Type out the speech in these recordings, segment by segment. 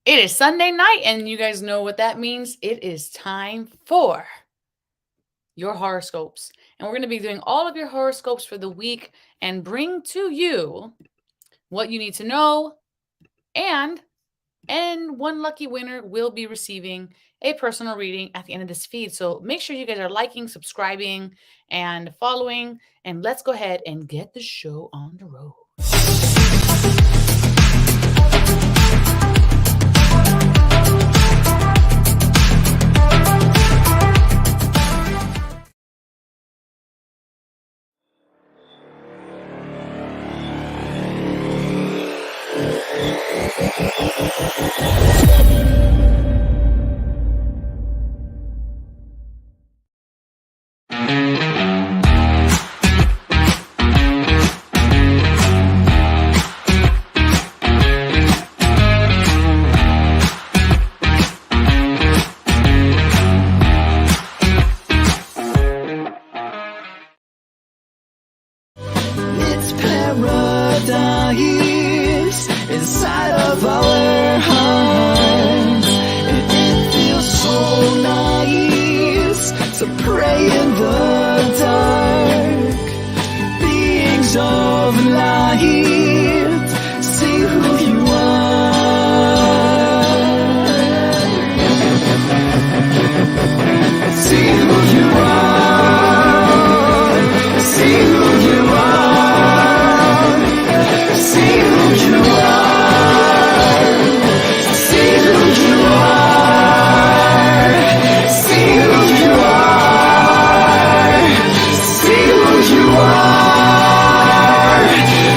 It is Sunday night, and you guys know what that means. It is time for your horoscopes. And we're going to be doing all of your horoscopes for the week and bring to you what you need to know. And one lucky winner will be receiving a personal reading at the end of this feed. So make sure you guys are liking, subscribing, and following. And let's go ahead and get the show on the road. It's paradise inside of our hearts, and it feels so nice to pray in the dark. Beings of light, see who you are. See who you are. See who you are. See who you are. See who you are. See who you are. See who you are.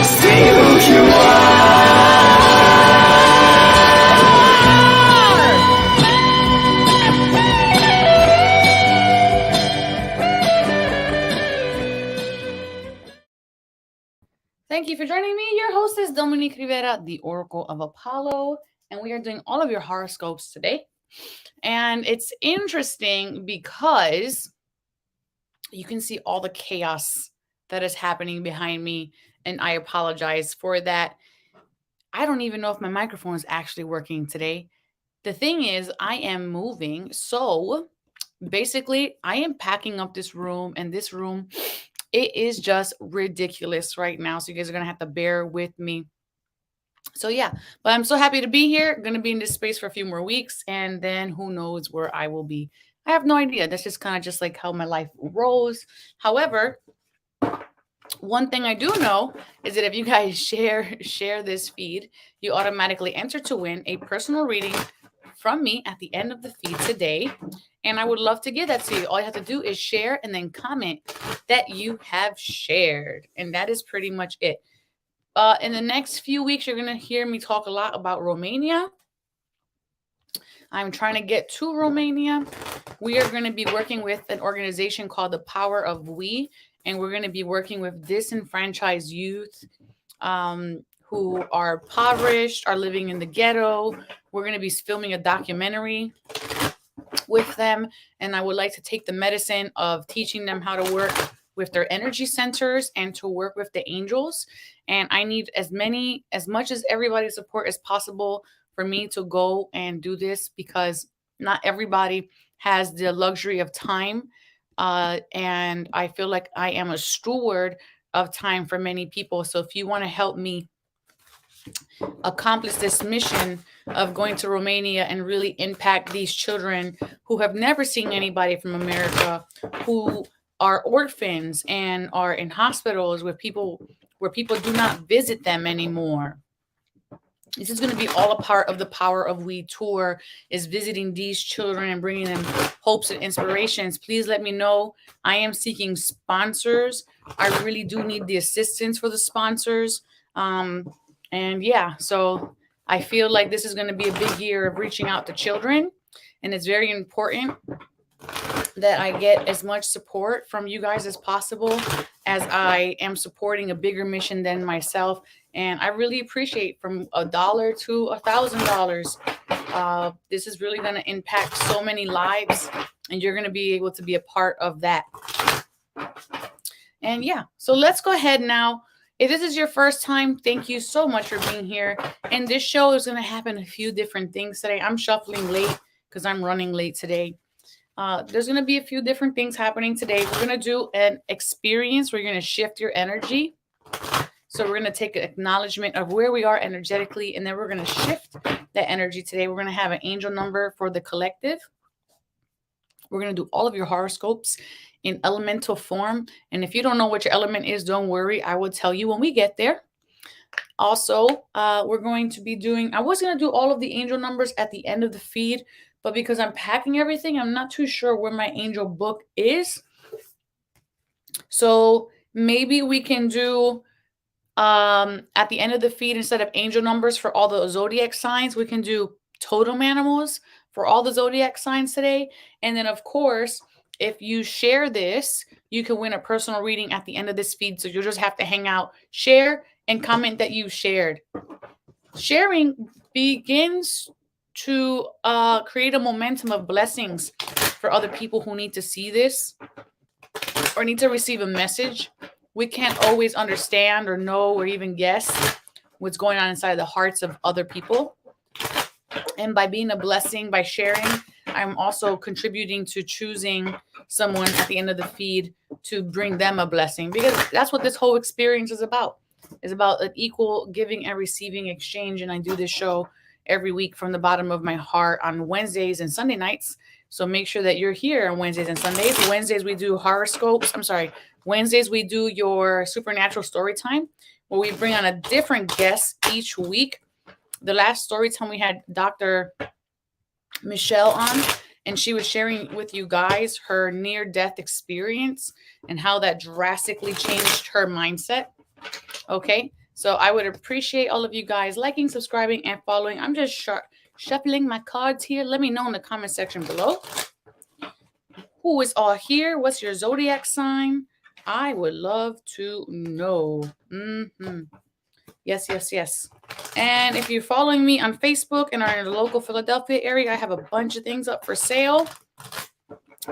See who you are. Thank you for joining me. Your host is Dominique Rivera, the Oracle of Apollo, and we are doing all of your horoscopes today. And it's interesting because you can see all the chaos that is happening behind me, and I apologize for that. I don't even know if my microphone is actually working today. The thing is, I am moving, so basically, I am packing up this room, and this room, it is just ridiculous right now. So you guys are gonna have to bear with me. So yeah, but I'm so happy to be here. Gonna be in this space for a few more weeks, and then who knows where I will be. I have no idea. That's just kind of just like how my life rolls. However, one thing I do know is that if you guys share this feed, you automatically enter to win a personal reading from me at the end of the feed today. And I would love to give that to you. All you have to do is share and then comment that you have shared. And that is pretty much it. In the next few weeks, you're going to hear me talk a lot about Romania. I'm trying to get to Romania. We are going to be working with an organization called the Power of We, and we're going to be working with disenfranchised youth who are impoverished, are living in the ghetto. We're going to be filming a documentary with them, and I would like to take the medicine of teaching them how to work with their energy centers and to work with the angels. And I need as much as everybody's support as possible for me to go and do this, because not everybody has the luxury of time. And I feel like I am a steward of time for many people. So if you want to help me accomplish this mission of going to Romania and really impact these children who have never seen anybody from America, who are orphans and are in hospitals where people do not visit them anymore. This is going to be all a part of the Power of We tour, is visiting these children and bringing them hopes and inspirations. Please let me know. I am seeking sponsors. I really do need the assistance for the sponsors. And yeah, so I feel like this is going to be a big year of reaching out to children. And it's very important that I get as much support from you guys as possible, as I am supporting a bigger mission than myself. And I really appreciate from $1 to $1,000. This is really going to impact so many lives, and you're going to be able to be a part of that. And yeah, so let's go ahead now If this is your first time, thank you so much for being here. And this show is going to happen a few different things today. I'm shuffling late because I'm running late today. There's going to be a few different things happening today. We're going to do an experience where you're going to shift your energy. So we're going to take an acknowledgement of where we are energetically, and then we're going to shift that energy today. We're going to have an angel number for the collective. We're going to do all of your horoscopes in elemental form. And if you don't know what your element is, don't worry. I will tell you when we get there. Also, we're going to be doing, I was going to do all of the angel numbers at the end of the feed, but because I'm packing everything, I'm not too sure where my angel book is. So maybe we can do at the end of the feed, instead of angel numbers for all the zodiac signs, we can do totem animals for all the zodiac signs today. And then, of course, if you share this, you can win a personal reading at the end of this feed. So you'll just have to hang out, share, and comment that you shared. Sharing begins to create a momentum of blessings for other people who need to see this or need to receive a message. We can't always understand or know or even guess what's going on inside the hearts of other people. And by being a blessing, by sharing, I'm also contributing to choosing someone at the end of the feed to bring them a blessing, because that's what this whole experience is about. It's about an equal giving and receiving exchange. And I do this show every week from the bottom of my heart on Wednesdays and Sunday nights. So make sure that you're here on Wednesdays and Sundays. Wednesdays we do horoscopes. Wednesdays we do your supernatural story time, where we bring on a different guest each week. The last story time we had Dr. Michelle on, and she was sharing with you guys her near-death experience and how that drastically changed her mindset. Okay, so I would appreciate all of you guys liking, subscribing, and following. I'm just shuffling my cards here. Let me know in the comment section below. Who is all here? What's your zodiac sign? I would love to know. Yes. And if you're following me on Facebook and are in the local Philadelphia area, I have a bunch of things up for sale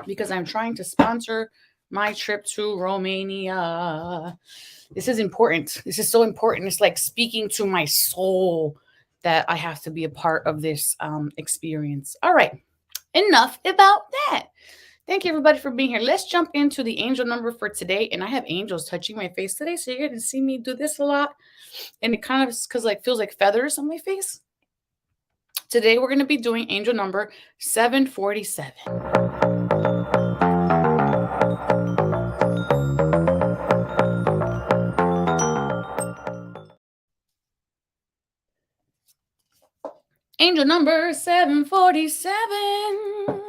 because I'm trying to sponsor my trip to Romania. This is important. This is so important. It's like speaking to my soul that I have to be a part of this experience. All right. Enough about that. Thank you, everybody, for being here. Let's jump into the angel number for today. And I have angels touching my face today, so you're going to see me do this a lot. And it kind of feels like feathers on my face. Today, we're going to be doing angel number 747. Angel number 747.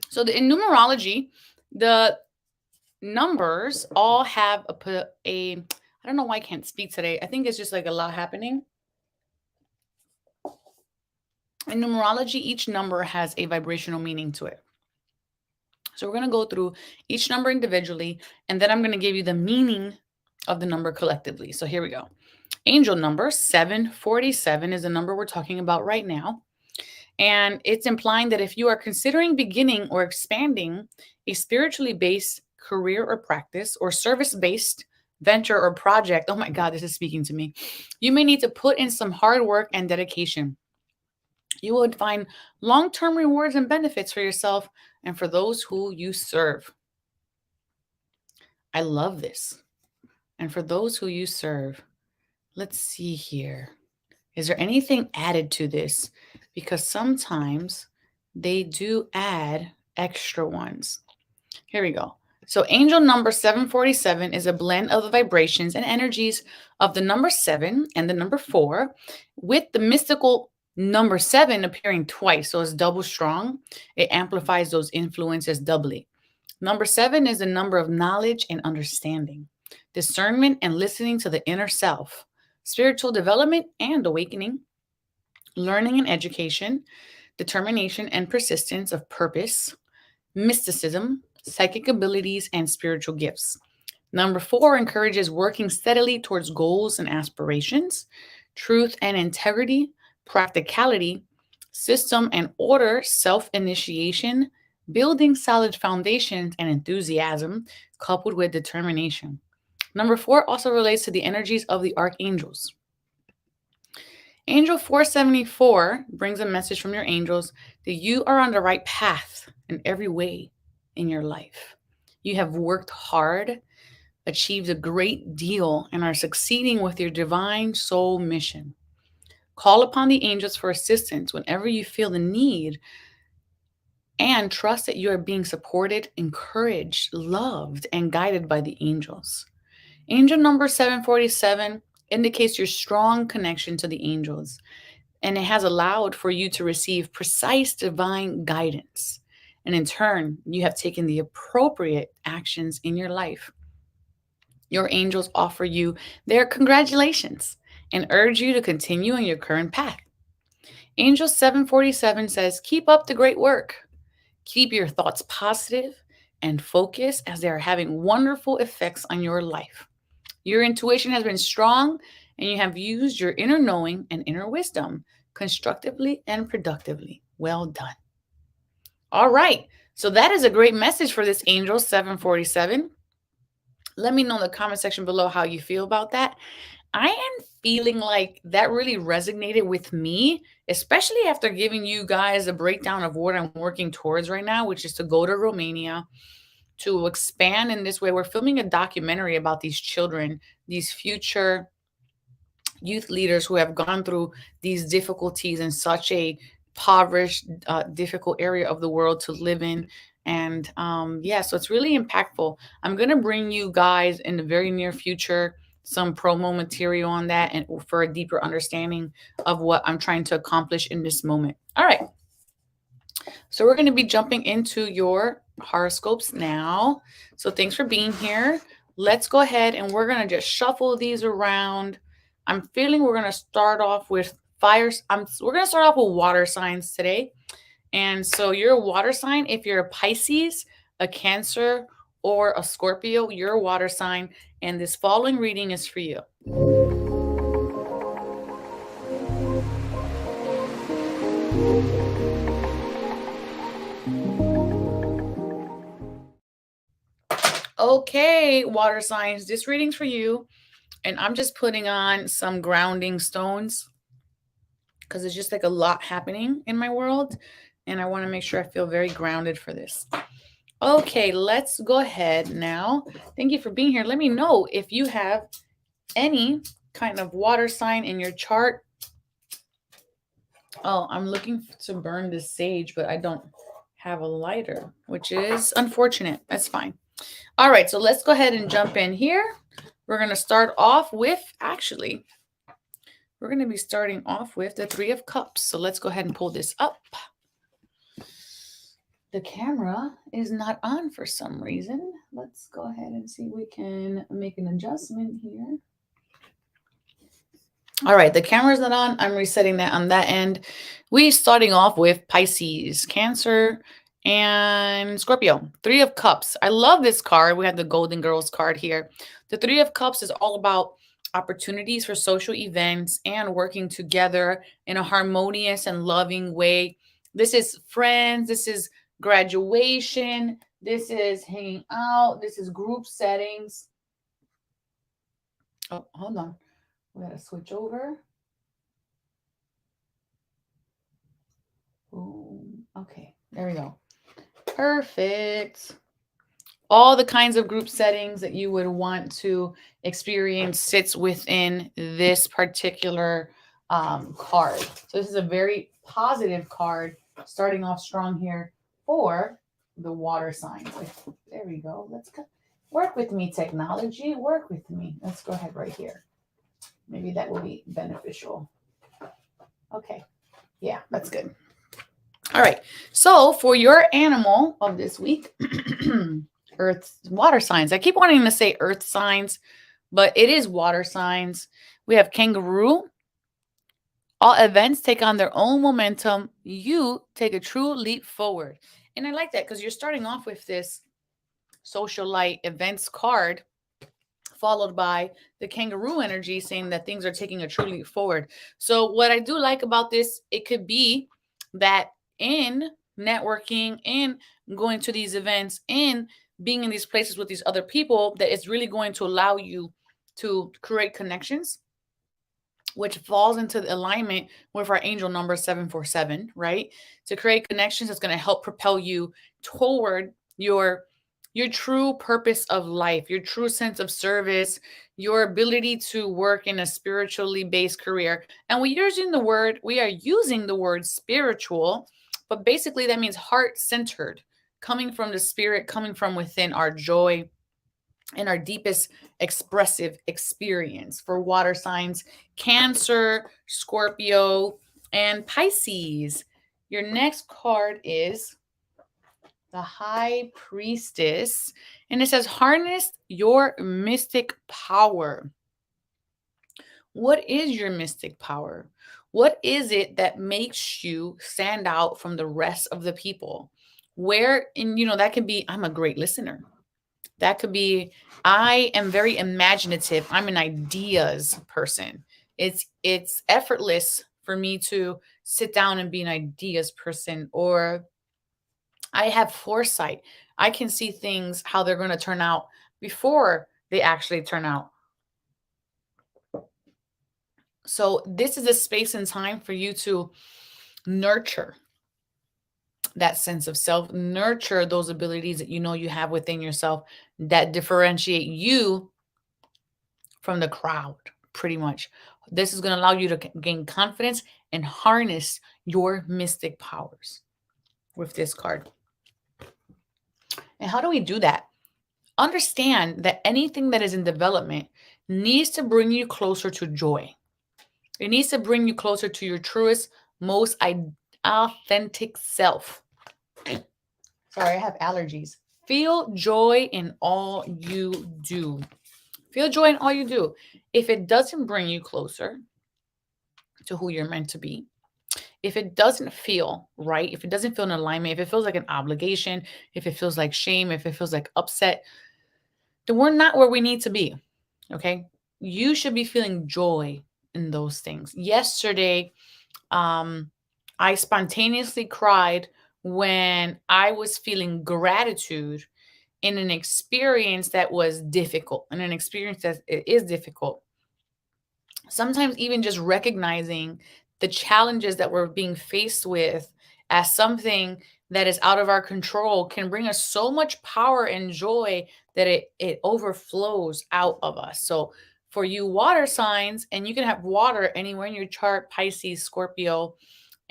So in numerology, the numbers all have I don't know why I can't speak today. I think it's just like a lot happening. In numerology, each number has a vibrational meaning to it. So we're going to go through each number individually, and then I'm going to give you the meaning of the number collectively. So here we go. Angel number 747 is the number we're talking about right now. And it's implying that if you are considering beginning or expanding a spiritually based career or practice or service-based venture or project, oh my God, this is speaking to me. You may need to put in some hard work and dedication. You will find long-term rewards and benefits for yourself and for those who you serve. I love this. And for those who you serve, let's see here. Is there anything added to this? Because sometimes they do add extra ones. Here we go. So angel number 747 is a blend of the vibrations and energies of the number 7 and the number 4, with the mystical number 7 appearing twice. So it's double strong. It amplifies those influences doubly. Number 7 is a number of knowledge and understanding, discernment and listening to the inner self, spiritual development and awakening, learning and education, determination and persistence of purpose, mysticism, psychic abilities, and spiritual gifts. Number 4 encourages working steadily towards goals and aspirations, truth and integrity, practicality, system and order, self-initiation, building solid foundations, and enthusiasm coupled with determination. Number 4 also relates to the energies of the archangels. Angel 474 brings a message from your angels that you are on the right path in every way in your life. You have worked hard, achieved a great deal, and are succeeding with your divine soul mission. Call upon the angels for assistance whenever you feel the need, and trust that you are being supported, encouraged, loved, and guided by the angels. Angel number 747 indicates your strong connection to the angels, and it has allowed for you to receive precise divine guidance. And in turn, you have taken the appropriate actions in your life. Your angels offer you their congratulations and urge you to continue on your current path. Angel 747 says, keep up the great work. Keep your thoughts positive and focused, as they are having wonderful effects on your life. Your intuition has been strong, and you have used your inner knowing and inner wisdom constructively and productively. Well done. All right. So that is a great message for this angel 747. Let me know in the comment section below how you feel about that. I am feeling like that really resonated with me, especially after giving you guys a breakdown of what I'm working towards right now, which is to go to Romania, to expand in this way. We're filming a documentary about these children, these future youth leaders who have gone through these difficulties in such a impoverished, difficult area of the world to live in. And yeah, so it's really impactful. I'm going to bring you guys in the very near future some promo material on that, and for a deeper understanding of what I'm trying to accomplish in this moment. All right. So we're going to be jumping into your horoscopes now. So thanks for being here. Let's go ahead and we're going to just shuffle these around. I'm feeling we're going to start off with fires. We're going to start off with water signs today. And so you're a water sign. If you're a Pisces, a Cancer, or a Scorpio, you're a water sign. And this following reading is for you. Okay, water signs, this reading's for you. And I'm just putting on some grounding stones because it's just like a lot happening in my world. And I want to make sure I feel very grounded for this. Okay, let's go ahead now. Thank you for being here. Let me know if you have any kind of water sign in your chart. Oh, I'm looking to burn this sage, but I don't have a lighter, which is unfortunate. That's fine. All right, so let's go ahead and jump in here. We're going to start off with, actually, we're going to be starting off with the Three of Cups. So let's go ahead and pull this up. The camera is not on for some reason. Let's go ahead and see if we can make an adjustment here. All right, the camera's not on. I'm resetting that on that end. We're starting off with Pisces, Cancer, and Scorpio. Three of Cups. I love this card. We have the Golden Girls card here. The Three of Cups is all about opportunities for social events and working together in a harmonious and loving way. This is friends. This is graduation. This is hanging out. This is group settings. Oh, hold on. We got to switch over. Boom. Okay, there we go. Perfect. All the kinds of group settings that you would want to experience sits within this particular card. So this is a very positive card, starting off strong here for the water signs. There we go. Let's go. Work with me, technology. Work with me. Let's go ahead right here. Maybe that will be beneficial. Okay. Yeah, that's good. All right. So for your animal of this week, earth, water signs. I keep wanting to say earth signs, but it is water signs. We have kangaroo. All events take on their own momentum. You take a true leap forward. And I like that because you're starting off with this socialite events card, followed by the kangaroo energy saying that things are taking a true leap forward. So what I do like about this, it could be that in networking, in going to these events, in being in these places with these other people that is really going to allow you to create connections, which falls into the alignment with our angel number 747, right? To create connections that's going to help propel you toward your true purpose of life, your true sense of service, your ability to work in a spiritually based career. And we are using the word spiritual, but basically that means heart centered, coming from the spirit, coming from within, our joy and our deepest expressive experience for water signs Cancer, Scorpio, and Pisces. Your next card is the High Priestess, and it says, harness your mystic power. What is your mystic power? What is it that makes you stand out from the rest of the people? Where, and that can be, I'm a great listener. That could be, I am very imaginative. I'm an ideas person. It's effortless for me to sit down and be an ideas person, or I have foresight. I can see things how they're going to turn out before they actually turn out. So this is a space and time for you to nurture that sense of self, nurture those abilities that you have within yourself that differentiate you from the crowd, pretty much. This is going to allow you to gain confidence and harness your mystic powers with this card. And how do we do that? Understand that anything that is in development needs to bring you closer to joy. It needs to bring you closer to your truest, most authentic self. Sorry, I have allergies. Feel joy in all you do. Feel joy in all you do. If it doesn't bring you closer to who you're meant to be, if it doesn't feel right, if it doesn't feel in alignment, if it feels like an obligation, if it feels like shame, if it feels like upset, then we're not where we need to be. Okay. You should be feeling joy in those things. Yesterday, I spontaneously cried when I was feeling gratitude in an experience that was difficult, in an experience that it is difficult. Sometimes even just recognizing the challenges that we're being faced with as something that is out of our control can bring us so much power and joy that it overflows out of us. So for you water signs, and you can have water anywhere in your chart, Pisces, Scorpio,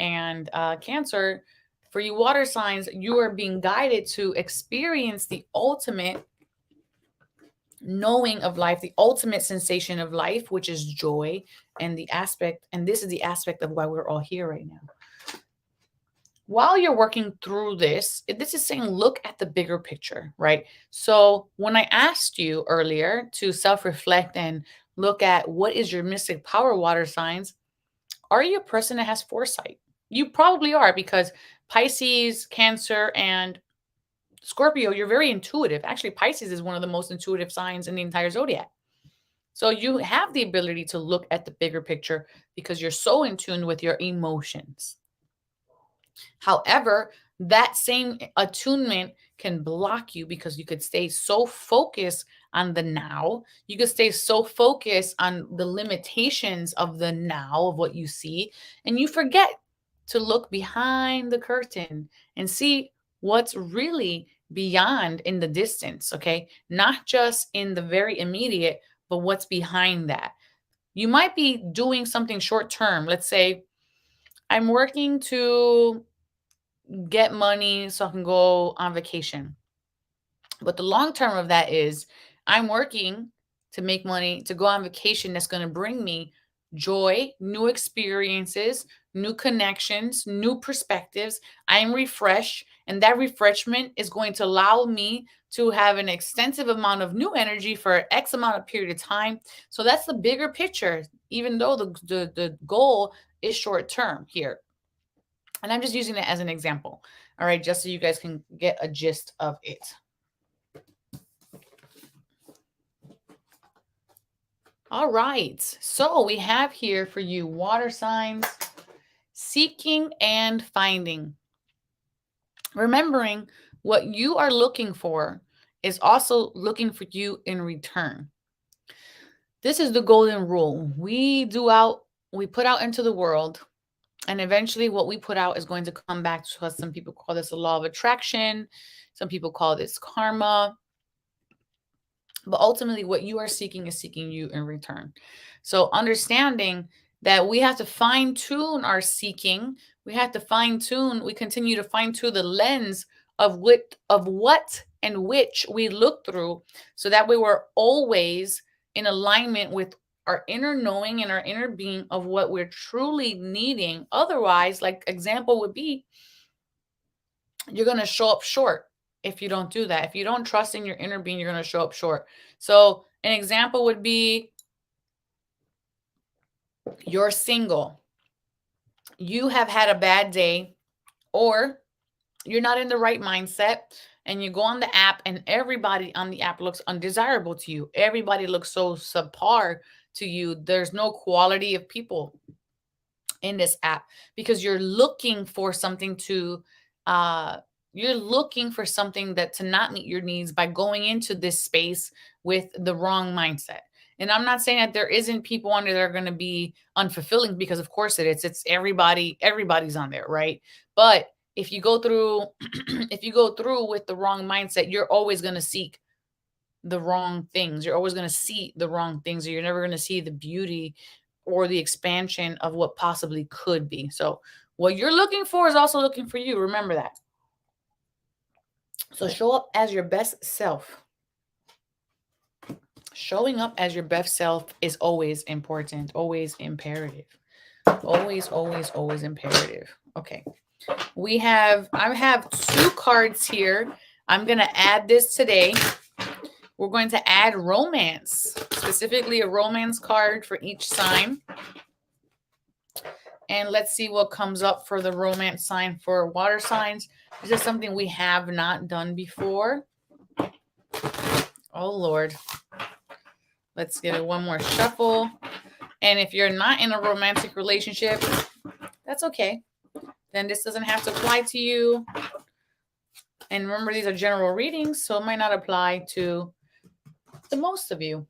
and Cancer, for you water signs, you are being guided to experience the ultimate knowing of life, the ultimate sensation of life, which is joy. And this is the aspect of why we're all here right now. While you're working through this is saying, look at the bigger picture, right? So when I asked you earlier to self-reflect and look at what is your mystic power, water signs, are you a person that has foresight? You probably are, because Pisces, Cancer, and Scorpio, you're very intuitive. Actually, Pisces is one of the most intuitive signs in the entire zodiac. So you have the ability to look at the bigger picture because you're so in tune with your emotions. However, that same attunement can block you because you could stay so focused on the now. You could stay so focused on the limitations of the now, of what you see, and you forget to look behind the curtain and see what's really beyond in the distance, okay? Not just in the very immediate, but what's behind that. You might be doing something short term. Let's say I'm working to get money so I can go on vacation. But the long term of that is I'm working to make money to go on vacation that's going to bring me joy, new experiences, new connections, new perspectives. I'm refreshed, and that refreshment is going to allow me to have an extensive amount of new energy for X amount of period of time. So that's the bigger picture, even though the goal is short term here. And I'm just using it as an example. All right, just so you guys can get a gist of it. All right, so we have here for you water signs, seeking and finding. Remembering what you are looking for is also looking for you in return. This is the golden rule. We put out into the world, and eventually what we put out is going to come back to us. Some people call this a law of attraction. Some people call this karma. But ultimately, what you are seeking is seeking you in return. So understanding that we have to fine tune our seeking, we have to fine tune, we continue to fine tune the lens of what and which we look through, so that way we're always in alignment with our inner knowing and our inner being of what we're truly needing. Otherwise, like example would be, you're going to show up short if you don't do that. If you don't trust in your inner being, you're going to show up short. So an example would be, you're single, you have had a bad day, or you're not in the right mindset, and you go on the app and everybody on the app looks undesirable to you. Everybody looks so subpar to you. There's no quality of people in this app, because you're looking for something to you're looking for something that to not meet your needs by going into this space with the wrong mindset. And I'm not saying that there isn't people on there that are going to be unfulfilling, because of course it is. It's everybody's on there, right? But if you go through if you go through with the wrong mindset, you're always going to seek the wrong things. You're always going to see the wrong things, or you're never going to see the beauty or the expansion of what possibly could be. So what you're looking for is also looking for you. Remember that. So show up as your best self. Showing up as your best self is always important, always imperative. Always, always, always imperative. Okay. I have 2 cards here. I'm going to add this today. We're going to add romance, specifically a romance card for each sign. And let's see what comes up for the romance sign for water signs. This is something we have not done before. Oh, Lord. Let's give it one more shuffle. And if you're not in a romantic relationship, that's okay. Then this doesn't have to apply to you. And remember, these are general readings, so it might not apply to the most of you.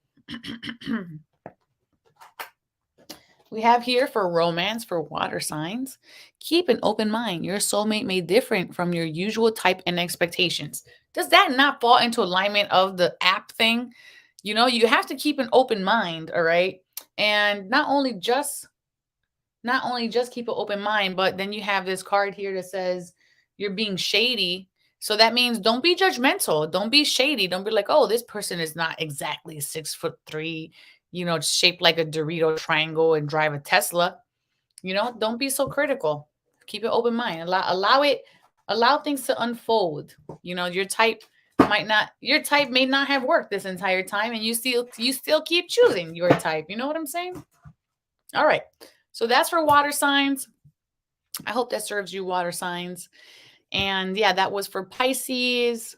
We have here for romance for water signs, keep an open mind. Your soulmate may differ from your usual type and expectations. Does that not fall into alignment of the app thing? You know, you have to keep an open mind, all right? And not only just keep an open mind, but then you have this card here that says you're being shady. So that means don't be judgmental. Don't be shady. Don't be like, oh, this person is not exactly 6'3", shaped like a Dorito triangle and drive a Tesla. Don't be so critical. Keep an open mind. Allow things to unfold. Your type may not have worked this entire time, and you still keep choosing your type. You know what I'm saying? All right. So that's for water signs. I hope that serves you, water signs. And yeah, that was for Pisces,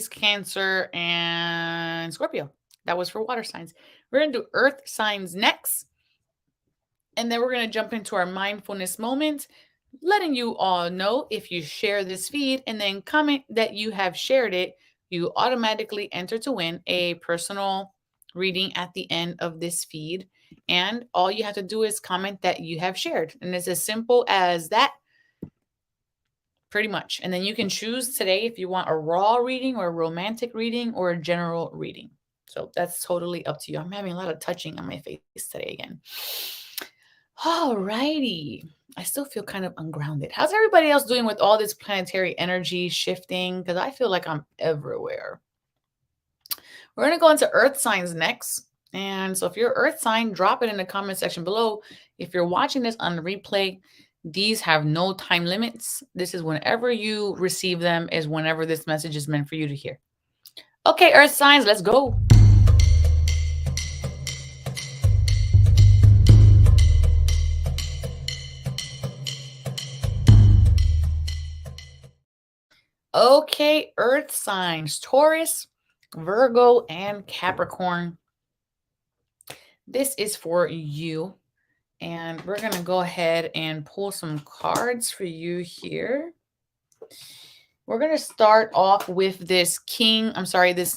Cancer, and Scorpio. That was for water signs. We're going to do earth signs next. And then we're going to jump into our mindfulness moment, letting you all know, if you share this feed and then comment that you have shared it, you automatically enter to win a personal reading at the end of this feed. And all you have to do is comment that you have shared. And it's as simple as that. Pretty much. And then you can choose today if you want a raw reading or a romantic reading or a general reading. So that's totally up to you. I'm having a lot of touching on my face today again. All righty. I still feel kind of ungrounded. How's everybody else doing with all this planetary energy shifting? Because I feel like I'm everywhere. We're going to go into earth signs next. And so if you're earth sign, drop it in the comment section below. If you're watching this on replay, these have no time limits. This is whenever you receive them, is whenever this message is meant for you to hear. Okay, earth signs, let's go. Okay, earth signs, Taurus, Virgo, and Capricorn. This is for you. And we're going to go ahead and pull some cards for you here. We're going to start off with this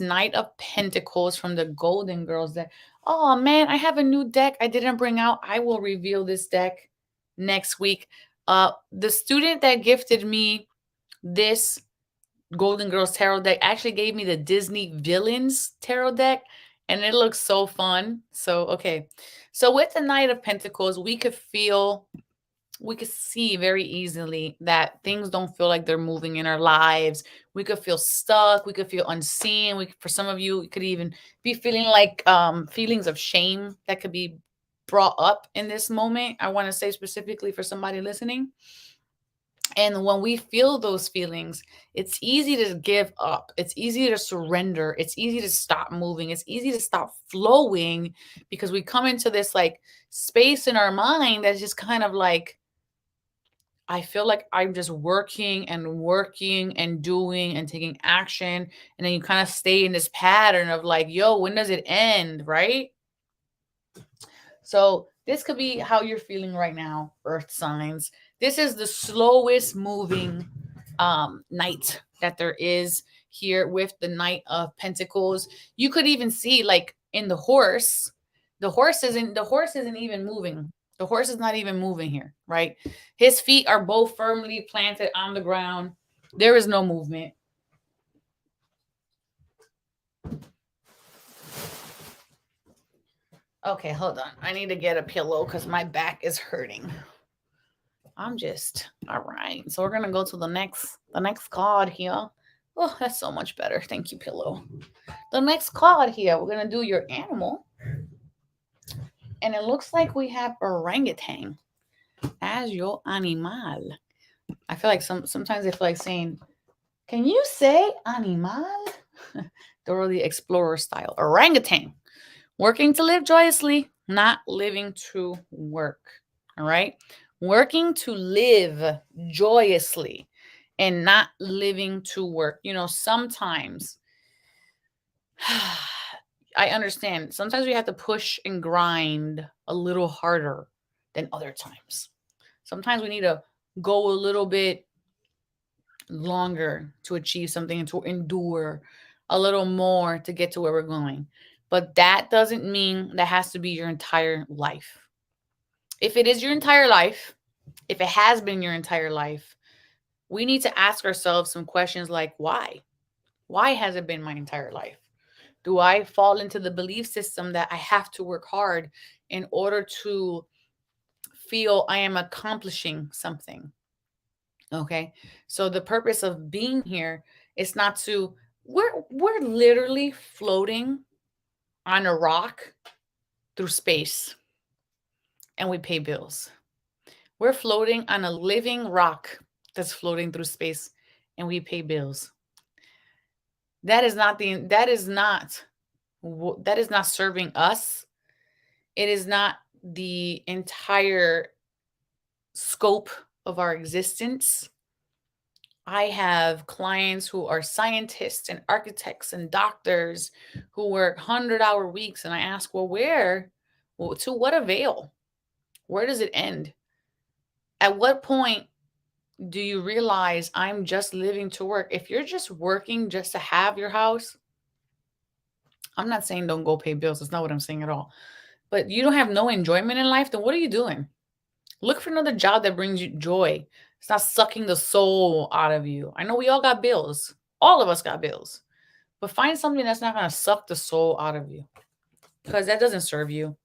Knight of Pentacles from the Golden Girls deck. Oh man, I have a new deck I didn't bring out. I will reveal this deck next week. The student that gifted me this Golden Girls tarot deck actually gave me the Disney Villains tarot deck, and it looks so fun. So, okay. So with the Knight of Pentacles, we could see very easily that things don't feel like they're moving in our lives. We could feel stuck. We could feel unseen. For some of you, it could even be feeling like feelings of shame that could be brought up in this moment. I want to say specifically for somebody listening. And when we feel those feelings, it's easy to give up. It's easy to surrender. It's easy to stop moving. It's easy to stop flowing because we come into this like space in our mind that's just kind of like, I feel like I'm just working and doing and taking action. And then you kind of stay in this pattern of like, yo, when does it end? Right? So this could be how you're feeling right now, earth signs. This is the slowest moving night that there is here with the Knight of Pentacles. You could even see like in the horse isn't even moving. The horse is not even moving here, right? His feet are both firmly planted on the ground. There is no movement. Okay, hold on. I need to get a pillow because my back is hurting. All right. So we're gonna go to the next card here. Oh, that's so much better. Thank you, pillow. The next card here, we're gonna do your animal. And it looks like we have orangutan as your animal. I feel like sometimes I feel like saying, can you say animal? Dora the Explorer style. Orangutan. Working to live joyously, not living to work. All right? Working to live joyously and not living to work. You know, sometimes I understand. Sometimes we have to push and grind a little harder than other times. Sometimes we need to go a little bit longer to achieve something and to endure a little more to get to where we're going. But that doesn't mean that has to be your entire life. If it is your entire life, if it has been your entire life, we need to ask ourselves some questions like, why? Why has it been my entire life? Do I fall into the belief system that I have to work hard in order to feel I am accomplishing something? Okay. So the purpose of being here is not to, we're literally floating on a rock through space and we pay bills. We're floating on a living rock that's floating through space and we pay bills. That is not serving us. It is not the entire scope of our existence. I have clients who are scientists and architects and doctors who work 100-hour weeks. And I ask, to what avail? Where does it end? At what point do you realize I'm just living to work? If you're just working just to have your house, I'm not saying don't go pay bills. That's not what I'm saying at all. But you don't have no enjoyment in life, then what are you doing? Look for another job that brings you joy. It's not sucking the soul out of you. I know we all got bills. All of us got bills. But find something that's not going to suck the soul out of you because that doesn't serve you.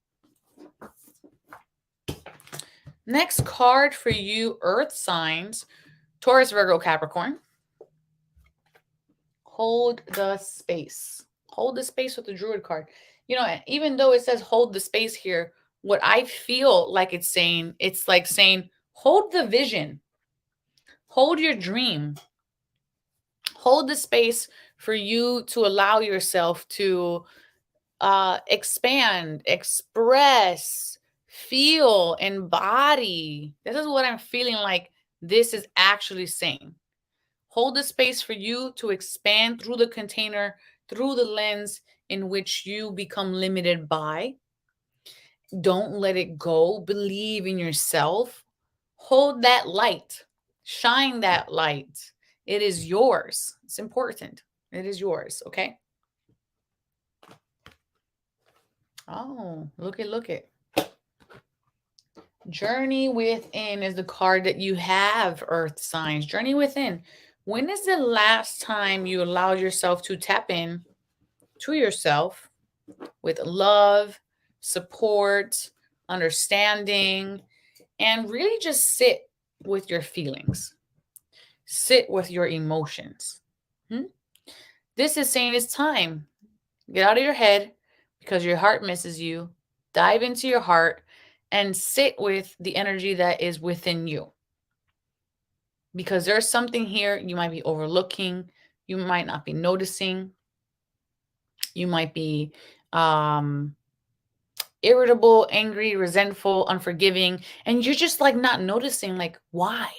Next card for you, earth signs, Taurus, Virgo, Capricorn. Hold the space. Hold the space with the Druid card. You know, even though it says hold the space here, what I feel like it's like saying, hold the vision. Hold your dream. Hold the space for you to allow yourself to expand, express, feel, embody. This is what I'm feeling like this is actually saying. Hold the space for you to expand through the container, through the lens in which you become limited by. Don't let it go. Believe in yourself. Hold that light. Shine that light. It is yours. It's important. It is yours, okay? Oh, look it, look it. Journey within is the card that you have, earth signs. Journey within. When is the last time you allowed yourself to tap in to yourself with love, support, understanding, and really just sit with your feelings? Sit with your emotions. This is saying it's time. Get out of your head because your heart misses you. Dive into your heart and sit with the energy that is within you. Because there's something here you might be overlooking, you might not be noticing, you might be irritable, angry, resentful, unforgiving, and you're just like not noticing, like, why?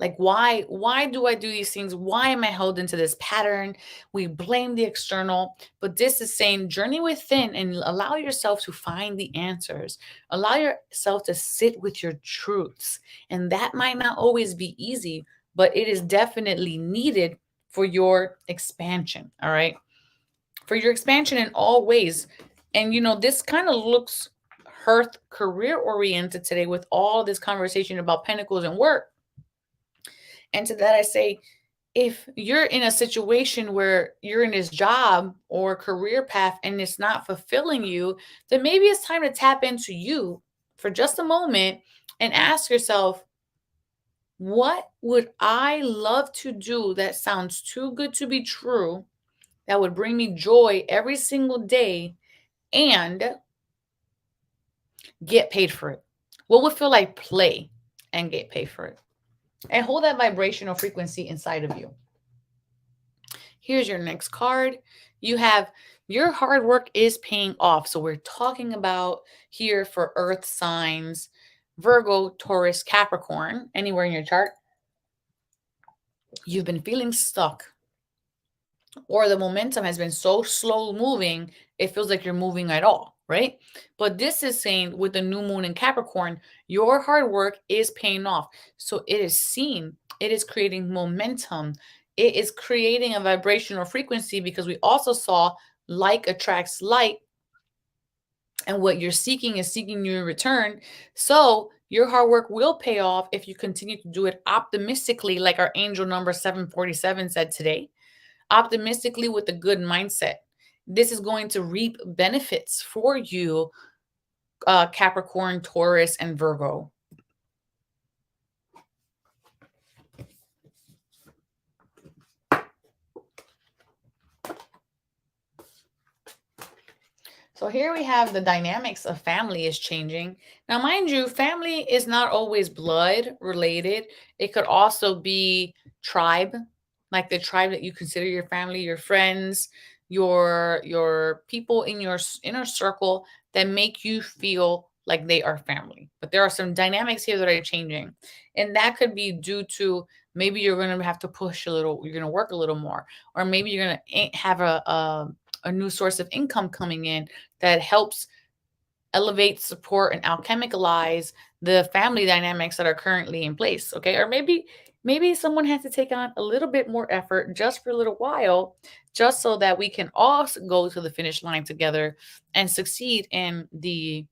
Like, why do I do these things? Why am I held into this pattern? We blame the external, but this is saying journey within and allow yourself to find the answers. Allow yourself to sit with your truths. And that might not always be easy, but it is definitely needed for your expansion. All right. For your expansion in all ways. And this kind of looks hearth career oriented today with all this conversation about pentacles and work. And to that, I say, if you're in a situation where you're in this job or career path and it's not fulfilling you, then maybe it's time to tap into you for just a moment and ask yourself, what would I love to do that sounds too good to be true, that would bring me joy every single day and get paid for it? What would feel like play and get paid for it? And hold that vibrational frequency inside of you. Here's your next card. You have your hard work is paying off. So we're talking about here for earth signs, Virgo, Taurus, Capricorn, anywhere in your chart. You've been feeling stuck, or the momentum has been so slow moving, it feels like you're moving at all, right? But this is saying with the new moon in Capricorn, your hard work is paying off. So it is seen, it is creating momentum, it is creating a vibrational frequency, because we also saw like attracts like, and what you're seeking is seeking you in return. So your hard work will pay off if you continue to do it optimistically, like our angel number 747 said today. Optimistically with a good mindset. This is going to reap benefits for you, Capricorn, Taurus, and Virgo. So here we have the dynamics of family is changing. Now, mind you, family is not always blood related. It could also be tribe, like the tribe that you consider your family, your friends, your people in your inner circle that make you feel like they are family. But there are some dynamics here that are changing. And that could be due to maybe you're going to have to push a little, you're going to work a little more, or maybe you're going to have a new source of income coming in that helps elevate, support, and alchemicalize the family dynamics that are currently in place. Okay. Or maybe someone has to take on a little bit more effort just for a little while, just so that we can all go to the finish line together and succeed in the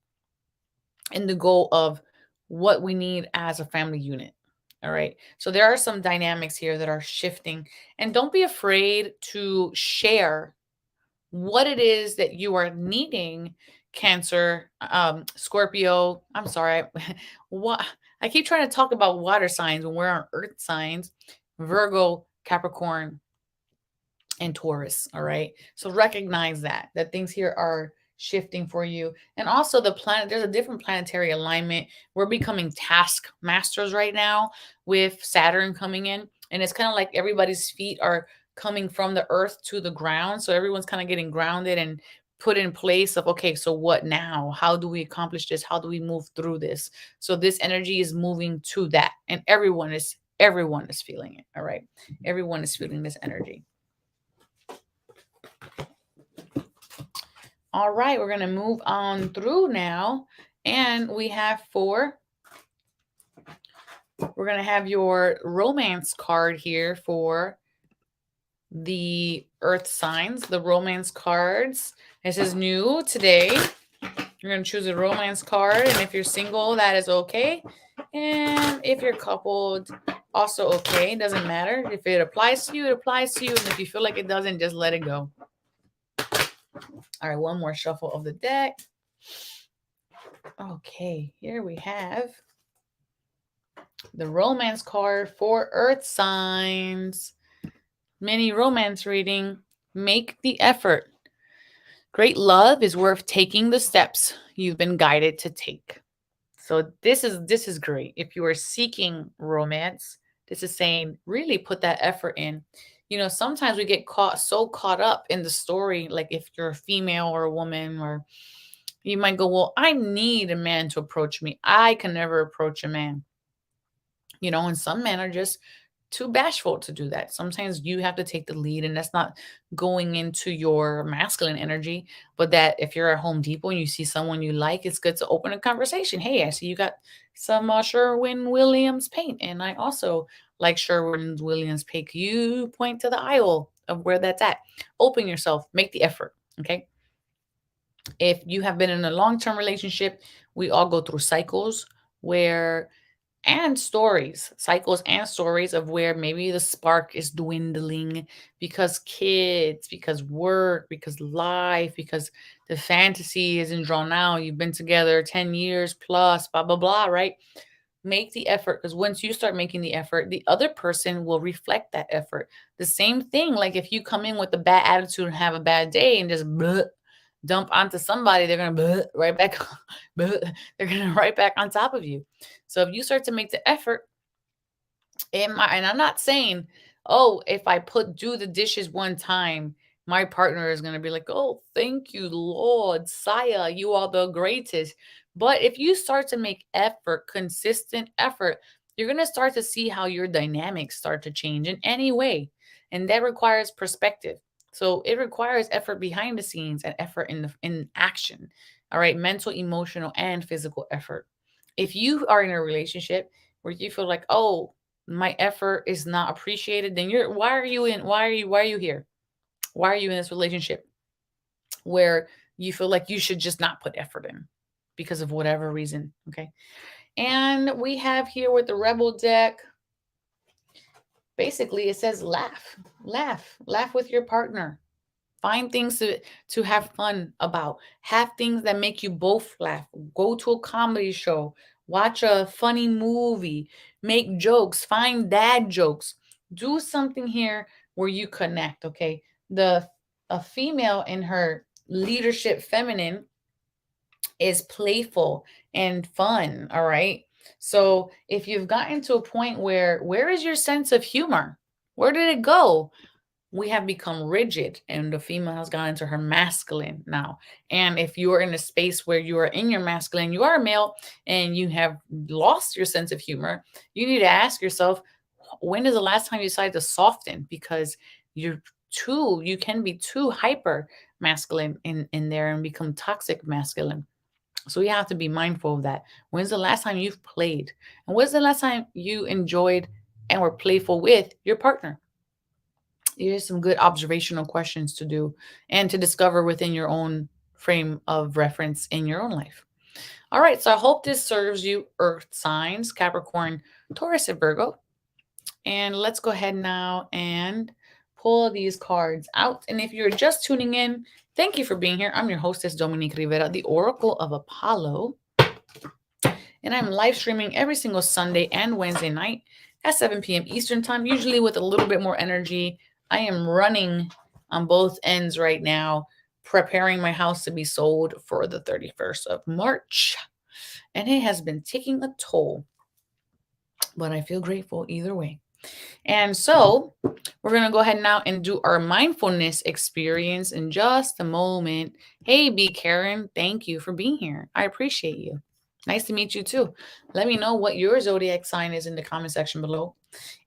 goal of what we need as a family unit. All right. So there are some dynamics here that are shifting, and don't be afraid to share what it is that you are needing. Cancer, Scorpio, I'm sorry, what I keep trying to talk about water signs when we're on earth signs, Virgo, Capricorn, and Taurus. All right, so recognize that things here are shifting for you. And also the planet, there's a different planetary alignment. We're becoming task masters right now with Saturn coming in, and it's kind of like everybody's feet are coming from the earth to the ground, so everyone's kind of getting grounded and put in place of, okay, so what now? How do we accomplish this? How do we move through this? So this energy is moving to that, and everyone is feeling it. All right, everyone is feeling this energy. All right, we're going to move on through now. And we have for We're going to have your romance card here for the earth signs, the romance cards. This is new today. You're going to choose a romance card, and if you're single, that is okay. And if you're coupled, also okay. It doesn't matter. If it applies to you, it applies to you. And if you feel like it doesn't, just let it go. All right, one more shuffle of the deck. Okay, here we have the romance card for earth signs. Mini romance reading. Make the effort. Great love is worth taking the steps you've been guided to take. So this is great. If you are seeking romance, this is saying really put that effort in. You know, sometimes we get caught up in the story, like if you're a female or a woman, or you might go, well, I need a man to approach me. I can never approach a man. You know, and some men are just too bashful to do that. Sometimes you have to take the lead, and that's not going into your masculine energy, but that if you're at Home Depot and you see someone you like, it's good to open a conversation. Hey, I see you got some Sherwin Williams paint, and I also like Sherwin Williams paint. You point to the aisle of where that's at. Open yourself, make the effort. Okay. If you have been in a long term relationship, we all go through cycles where and stories, cycles and stories of where maybe the spark is dwindling because kids, because work, because life, because the fantasy isn't drawn out. You've been together 10 years plus, blah, blah, blah, right? Make the effort, because once you start making the effort, the other person will reflect that effort. The same thing, like if you come in with a bad attitude and have a bad day and just dump onto somebody, they're gonna right back, they're gonna right back on top of you. So if you start to make the effort, and I'm not saying, oh, if I do the dishes one time, my partner is gonna be like, oh, thank you, Lord, Saya, you are the greatest. But if you start to make effort, consistent effort, you're gonna start to see how your dynamics start to change in any way, and that requires perspective. So it requires effort behind the scenes and effort in action. All right, mental, emotional, and physical effort. If you are in a relationship where you feel like, oh, my effort is not appreciated, then why are you here? Why are you in this relationship where you feel like you should just not put effort in because of whatever reason? Okay. And we have here with the Rebel deck, basically it says laugh with your partner. Find things to have fun about. Have things that make you both laugh. Go to a comedy show. Watch a funny movie. Make jokes. Find dad jokes. Do something here where you connect, okay? The A female in her leadership feminine is playful and fun, all right? So if you've gotten to a point where is your sense of humor? Where did it go? We have become rigid, and the female has gone into her masculine now. And if you're in a space where you are in your masculine, you are a male, and you have lost your sense of humor, you need to ask yourself, when is the last time you decided to soften? Because you can be too hyper masculine in there and become toxic masculine. So you have to be mindful of that. When's the last time you've played? And when's the last time you enjoyed and were playful with your partner? Here's some good observational questions to do and to discover within your own frame of reference in your own life. All right, so I hope this serves you, earth signs, Capricorn, Taurus, and Virgo. And let's go ahead now and pull these cards out. And if you're just tuning in, thank you for being here. I'm your hostess, Dominique Rivera, the Oracle of Apollo. And I'm live streaming every single Sunday and Wednesday night at 7 p.m. Eastern Time, usually with a little bit more energy. I am running on both ends right now, preparing my house to be sold for the 31st of March. And it has been taking a toll, but I feel grateful either way. And so we're going to go ahead now and do our mindfulness experience in just a moment. Hey, B. Karen, thank you for being here. I appreciate you. Nice to meet you too. Let me know what your zodiac sign is in the comment section below.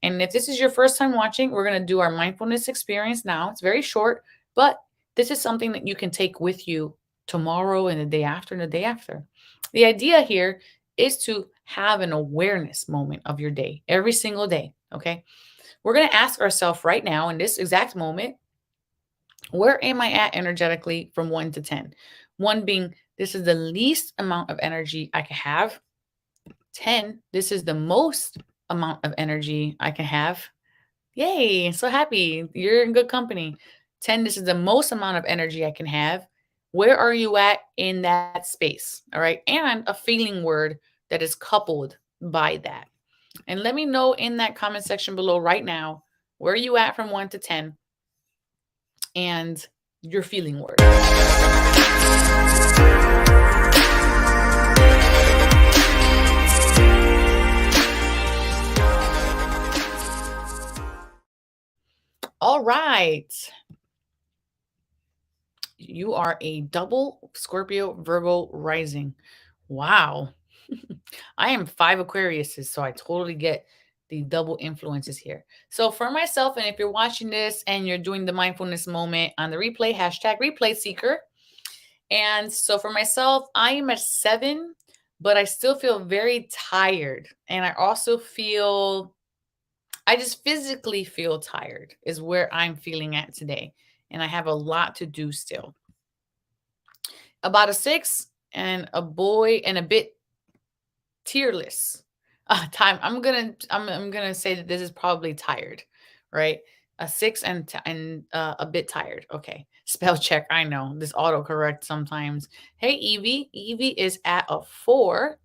And if this is your first time watching, we're going to do our mindfulness experience now. It's very short, but this is something that you can take with you tomorrow and the day after and the day after. The idea here is to have an awareness moment of your day every single day. Okay. We're going to ask ourselves right now in this exact moment, where am I at energetically from 1 to 10? 1 being this is the least amount of energy I can have. 10, this is the most amount of energy I can have. Yay, so happy. You're in good company. 10, this is the most amount of energy I can have. Where are you at in that space? All right. And a feeling word that is coupled by that. And let me know in that comment section below right now, where are you at from 1 to 10 and your feeling word. All right. You are a double Scorpio Virgo rising. Wow. I am 5 Aquariuses, so I totally get the double influences here. So for myself, and if you're watching this and you're doing the mindfulness moment on the replay, #replay seeker. And so for myself, I am a 7, but I still feel very tired. And I also feel, I just physically feel tired is where I'm feeling at today. And I have a lot to do still. About a 6 and a boy and a bit tearless time. I'm gonna say that this is probably tired, right? A 6 and a bit tired. Okay, spell check. I know this autocorrect sometimes. Hey Evie, Evie is at a 4,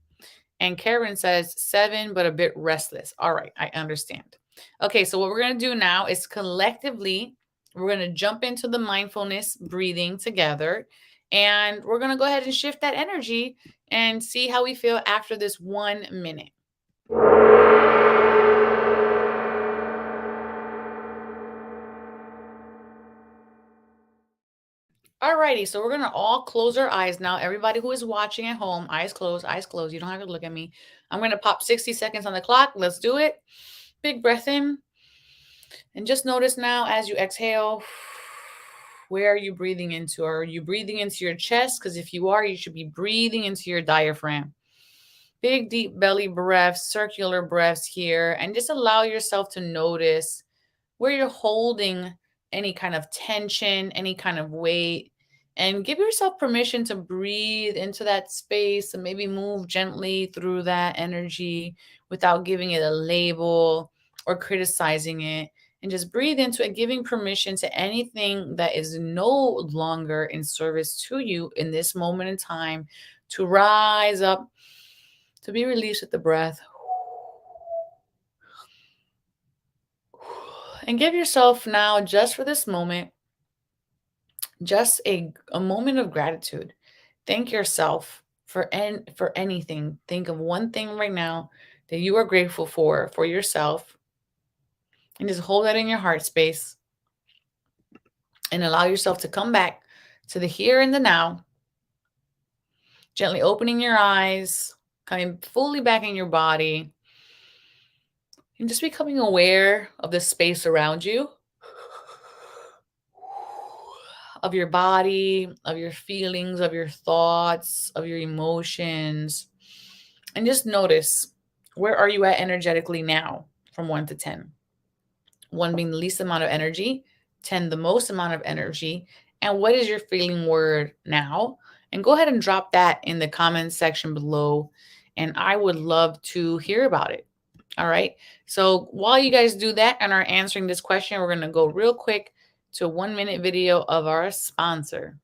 and Karen says 7, but a bit restless. All right, I understand. Okay, so what we're gonna do now is collectively we're gonna jump into the mindfulness breathing together, and we're gonna go ahead and shift that energy and see how we feel after this 1 minute. Alrighty, so we're gonna all close our eyes now. Everybody who is watching at home, eyes closed, eyes closed. You don't have to look at me. I'm gonna pop 60 seconds on the clock. Let's do it. Big breath in. And just notice now as you exhale, where are you breathing into? Are you breathing into your chest? Because if you are, you should be breathing into your diaphragm. Big, deep belly breaths, circular breaths here. And just allow yourself to notice where you're holding any kind of tension, any kind of weight. And give yourself permission to breathe into that space and maybe move gently through that energy without giving it a label or criticizing it. And just breathe into it, giving permission to anything that is no longer in service to you in this moment in time to rise up, to be released with the breath. And give yourself now, just for this moment, just a moment of gratitude. Thank yourself for anything. Think of one thing right now that you are grateful for yourself. And just hold that in your heart space. And allow yourself to come back to the here and the now. Gently opening your eyes, coming fully back in your body. And just becoming aware of the space around you. Of your body, of your feelings, of your thoughts, of your emotions. And just notice, where are you at energetically now from 1 to 10? 1 being the least amount of energy, 10 the most amount of energy. And what is your feeling word now? And go ahead and drop that in the comments section below. And I would love to hear about it. All right. So while you guys do that and are answering this question, we're going to go real quick to a 1-minute video of our sponsor.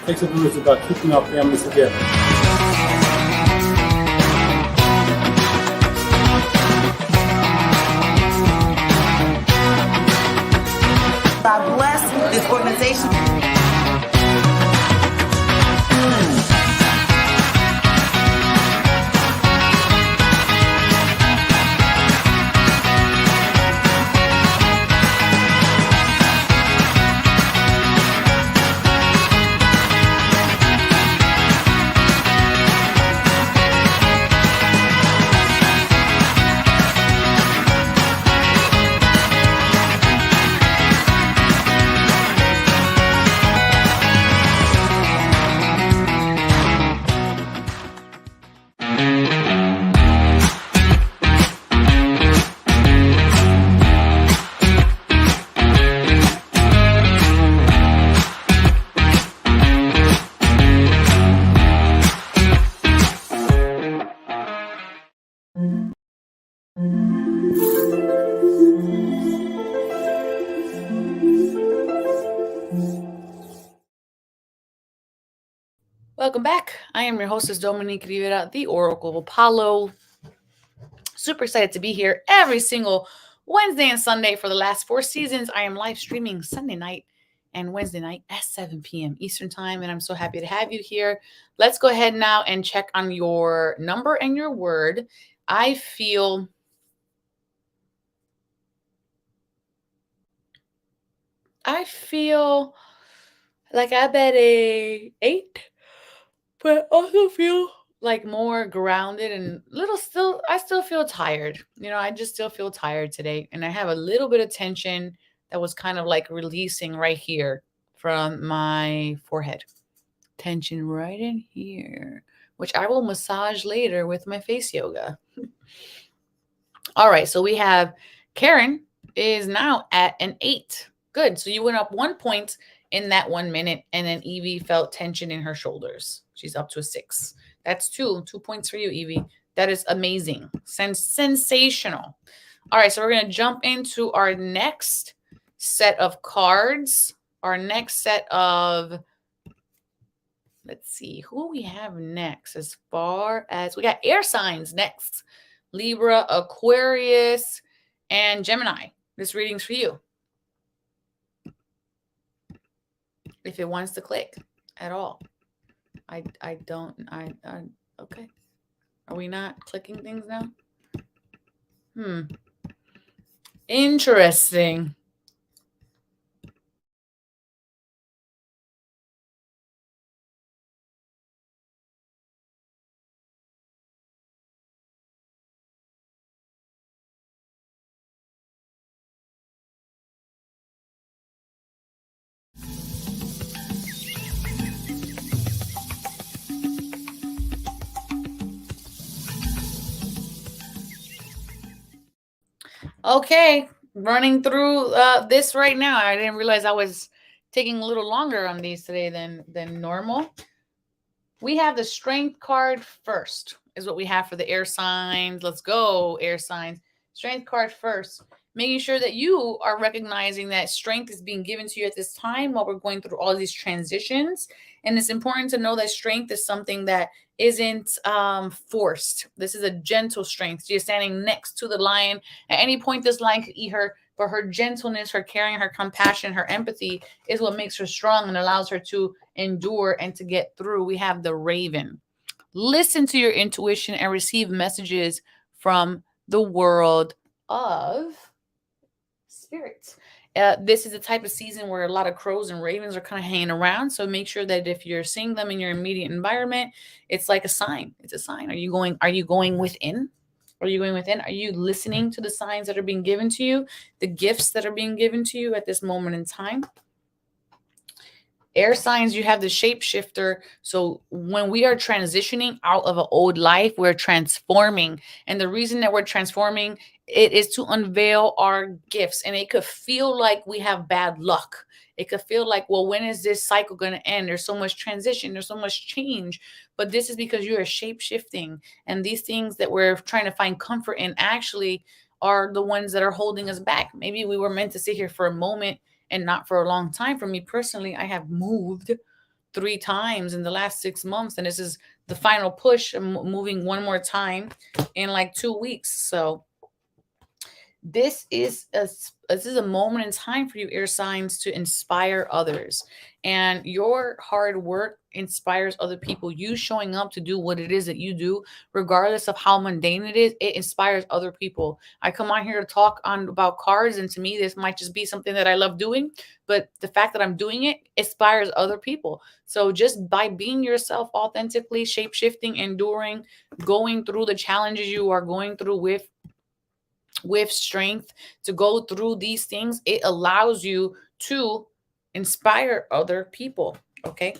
Flexible is about keeping our families together. God bless this organization. Welcome back. I am your hostess, Dominique Rivera, the Oracle of Apollo. Super excited to be here every single Wednesday and Sunday for the last 4 seasons. I am live streaming Sunday night and Wednesday night at 7 p.m. Eastern Time, and I'm so happy to have you here. Let's go ahead now and check on your number and your word. I feel like I bet a 8, but also feel like more grounded and I still feel tired. I just still feel tired today. And I have a little bit of tension that was kind of like releasing right here from my forehead. Tension right in here, which I will massage later with my face yoga. All right. So we have Karen is now at an 8. Good. So you went up 1 point in that 1 minute, and then Evie felt tension in her shoulders. She's up to a 6. That's 2 points for you, Evie. That is amazing. Sensational. All right, so we're going to jump into our next set of cards. Our next set of, let's see, who we have next as far as, we got air signs next. Libra, Aquarius, and Gemini. This reading's for you. If it wants to click at all. Okay. Are we not clicking things now? Interesting. Okay, running through this right now. I didn't realize I was taking a little longer on these today than normal. We have the strength card first, is what we have for the air signs. Let's go, air signs. Strength card first. Making sure that you are recognizing that strength is being given to you at this time while we're going through all these transitions. And it's important to know that strength is something that isn't forced. This is a gentle strength. She is standing next to the lion. At any point, this lion could eat her, but her gentleness, her caring, her compassion, her empathy is what makes her strong and allows her to endure and to get through. We have the raven. Listen to your intuition and receive messages from the world of spirits. This is the type of season where a lot of crows and ravens are kind of hanging around. So make sure that if you're seeing them in your immediate environment, it's like a sign. It's a sign. Are you going within? Are you going within? Are you listening to the signs that are being given to you, the gifts that are being given to you at this moment in time? Air signs, you have the shapeshifter. So when we are transitioning out of an old life, we're transforming. And the reason that we're transforming, it is to unveil our gifts. And it could feel like we have bad luck. It could feel like, well, when is this cycle going to end? There's so much transition. There's so much change. But this is because you are shape-shifting. And these things that we're trying to find comfort in actually are the ones that are holding us back. Maybe we were meant to sit here for a moment and not for a long time. For me personally, I have moved 3 times in the last 6 months. And this is the final push. I'm moving one more time in like 2 weeks. So this is a moment in time for you, air signs, to inspire others. And your hard work inspires other people. You showing up to do what it is that you do, regardless of how mundane it is, it inspires other people. I come on here to talk about cards, and to me, this might just be something that I love doing. But the fact that I'm doing it inspires other people. So just by being yourself authentically, shape-shifting, enduring, going through the challenges you are going through with strength to go through these things, it allows you to inspire other people. Okay.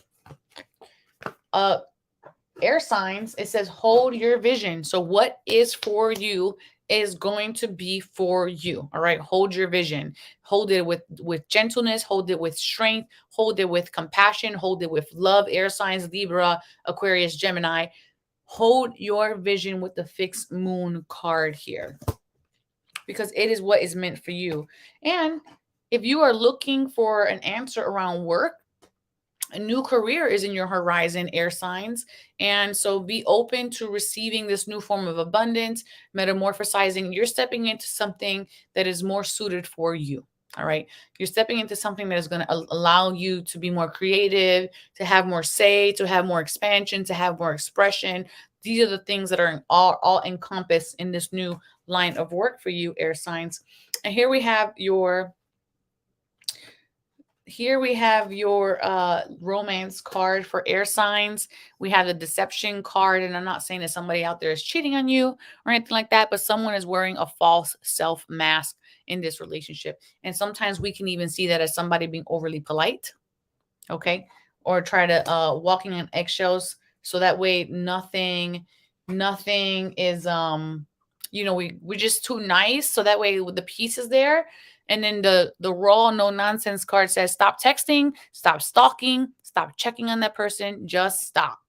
Air signs, it says hold your vision. So what is for you is going to be for you. All right. Hold your vision. Hold it with gentleness, hold it with strength, hold it with compassion, hold it with love. Air signs, Libra, Aquarius, Gemini. Hold your vision with the fixed moon card here. because it is what is meant for you. And if you are looking for an answer around work, a new career is in your horizon, air signs. And so be open to receiving this new form of abundance, metamorphosizing. You're stepping into something that is more suited for you. All right. You're stepping into something that is going to allow you to be more creative, to have more say, to have more expansion, to have more expression. These are the things that are all encompassed in this new line of work for you, air signs. And here we have your romance card for air signs. We have the deception card, and I'm not saying that somebody out there is cheating on you or anything like that, but someone is wearing a false self mask in this relationship. And sometimes we can even see that as somebody being overly polite, okay, or try to walking on eggshells, so that way nothing is we're just too nice, so that way the peace is there. And then the raw no nonsense card says stop texting, stop stalking, stop checking on that person, just stop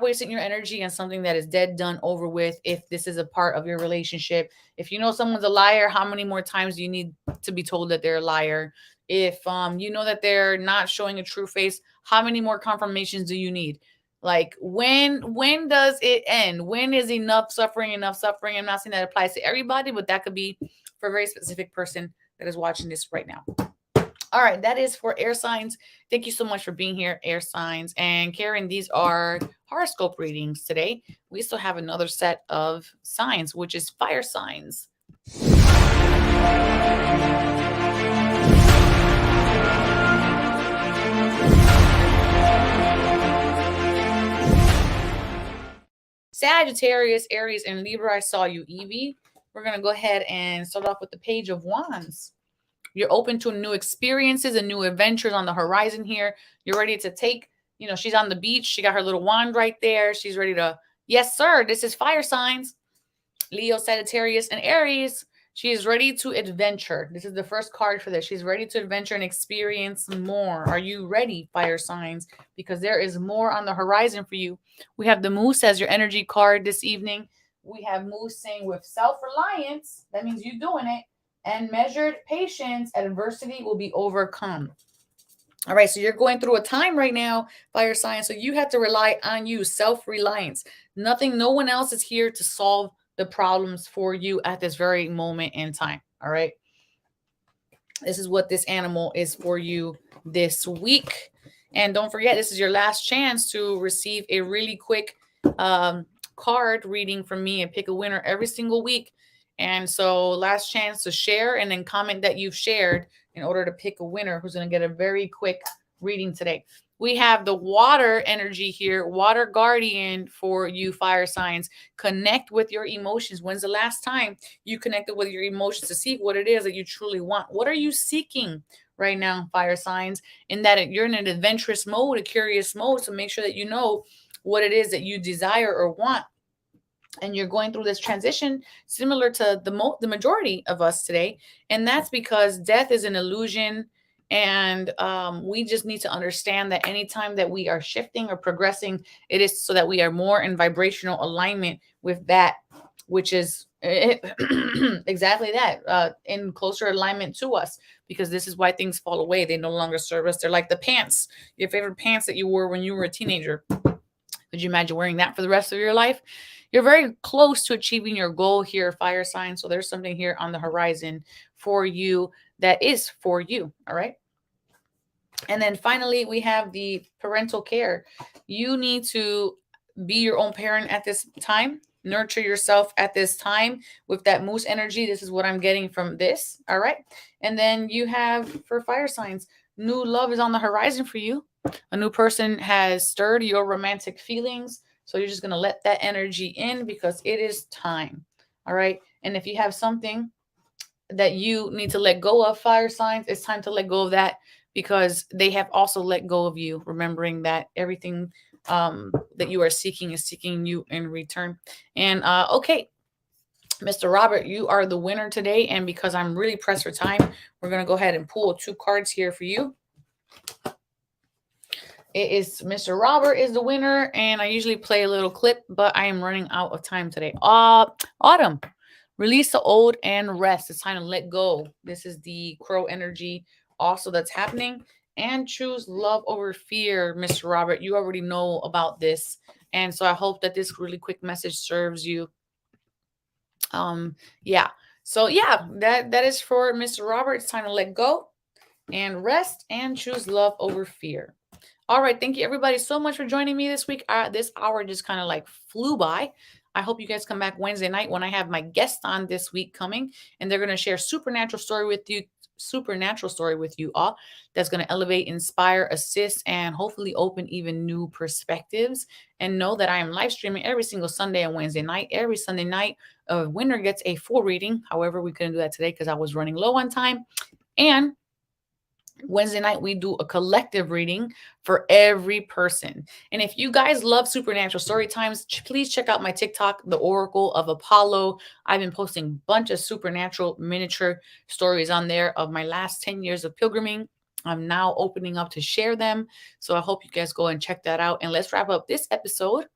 wasting your energy on something that is dead, done, over with. If this is a part of your relationship, if you know someone's a liar, how many more times do you need to be told that they're a liar? If you know that they're not showing a true face, how many more confirmations do you need? Like when does it end? When is enough suffering enough suffering? I'm not saying that applies to everybody, but that could be for a very specific person that is watching this right now. All right, that is for air signs. Thank you so much for being here, air signs. And Karen, these are horoscope readings today. We still have another set of signs, which is fire signs. Sagittarius, Aries, and Libra, I saw you, Evie. We're going to go ahead and start off with the Page of Wands. You're open to new experiences and new adventures on the horizon here. You're ready to take, she's on the beach. She got her little wand right there. She's ready to, yes, sir. This is fire signs. Leo, Sagittarius, and Aries. She is ready to adventure. This is the first card for this. She's ready to adventure and experience more. Are you ready, fire signs? Because there is more on the horizon for you. We have the Moose as your energy card this evening. We have Moose saying with self-reliance, that means you doing it, and measured patience, adversity will be overcome. All right, so you're going through a time right now, fire signs, so you have to rely on you, self-reliance. No one else is here to solve the problems for you at this very moment in time. All right. This is what this animal is for you this week. And don't forget, this is your last chance to receive a really quick card reading from me and pick a winner every single week. And so last chance to share and then comment that you've shared in order to pick a winner who's going to get a very quick reading today. We have the water energy here, water guardian for you, fire signs. Connect with your emotions. When's the last time you connected with your emotions to see what it is that you truly want? What are you seeking right now, fire signs? In that you're in an adventurous mode, a curious mode, so make sure that you know what it is that you desire or want. And you're going through this transition similar to the majority of us today. And that's because death is an illusion. And we just need to understand that anytime that we are shifting or progressing, it is so that we are more in vibrational alignment with that, which is exactly that, in closer alignment to us, because this is why things fall away. They no longer serve us. They're like the pants, your favorite pants that you wore when you were a teenager. Could you imagine wearing that for the rest of your life? You're very close to achieving your goal here, fire sign. So there's something here on the horizon for you that is for you. All right. And then finally, we have the parental care. You need to be your own parent at this time. Nurture yourself at this time with that moose energy. This is what I'm getting from this. All right. And then you have for fire signs, new love is on the horizon for you. A new person has stirred your romantic feelings. So you're just going to let that energy in because it is time. All right. And if you have something that you need to let go of, fire signs, it's time to let go of that because they have also let go of you, remembering that everything that you are seeking is seeking you in return. And okay, Mr. Robert, you are the winner today. And because I'm really pressed for time, we're going to go ahead and pull 2 cards here for you. It is Mr. Robert is the winner, and I usually play a little clip, but I am running out of time today. Autumn, Release the old and rest. It's time to let go. This is the crow energy also that's happening. And choose love over fear, Mr. Robert. You already know about this. And so I hope that this really quick message serves you. Yeah. So yeah, that is for Mr. Robert. It's time to let go and rest and choose love over fear. All right. Thank you, everybody, so much for joining me this week. This hour just kind of like flew by. I hope you guys come back Wednesday night when I have my guest on this week coming, and they're going to share supernatural story with you all that's going to elevate, inspire, assist, and hopefully open even new perspectives. And know that I am live streaming every single Sunday and Wednesday night. Every Sunday night, a winner gets a full reading. However, we couldn't do that today because I was running low on time. And Wednesday night, we do a collective reading for every person. And if you guys love supernatural story times, please check out my TikTok, The Oracle of Apollo. I've been posting a bunch of supernatural miniature stories on there of my last 10 years of pilgriming. I'm now opening up to share them. So I hope you guys go and check that out. And let's wrap up this episode.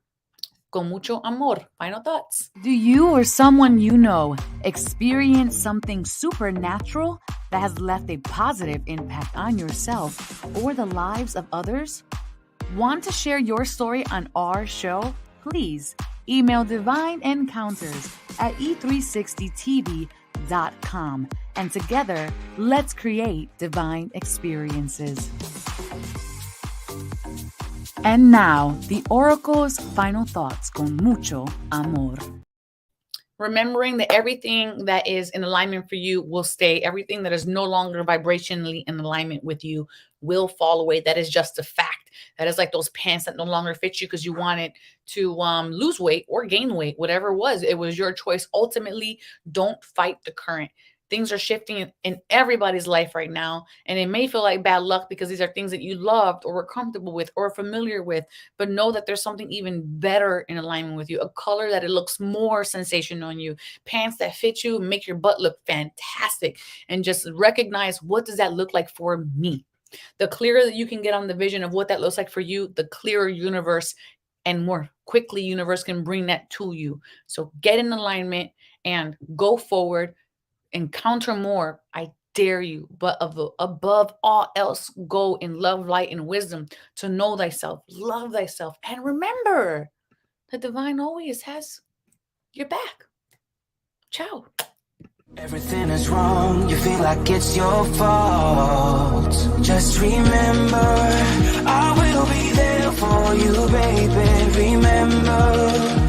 Con mucho amor. Final thoughts. Do you or someone you know experience something supernatural that has left a positive impact on yourself or the lives of others? Want to share your story on our show? Please email Divine Encounters at e360tv.com, and together, let's create divine experiences. And now, the Oracle's final thoughts con mucho amor. Remembering that everything that is in alignment for you will stay. Everything that is no longer vibrationally in alignment with you will fall away. That is just a fact. That is like those pants that no longer fit you because you wanted to lose weight or gain weight, whatever it was your choice. Ultimately, don't fight the current. Things are shifting in everybody's life right now, and it may feel like bad luck because these are things that you loved or were comfortable with or familiar with, but know that there's something even better in alignment with you, a color that it looks more sensational on you, pants that fit you, make your butt look fantastic, and just recognize, what does that look like for me? The clearer that you can get on the vision of what that looks like for you, the clearer universe and more quickly universe can bring that to you. So get in alignment and go forward. Encounter more. I dare you. But above all else, go in love, light, and wisdom to know thyself, love thyself, and remember the divine always has your back. Ciao. Everything is wrong, you feel like it's your fault. Just remember, I will be there for you, baby. Remember.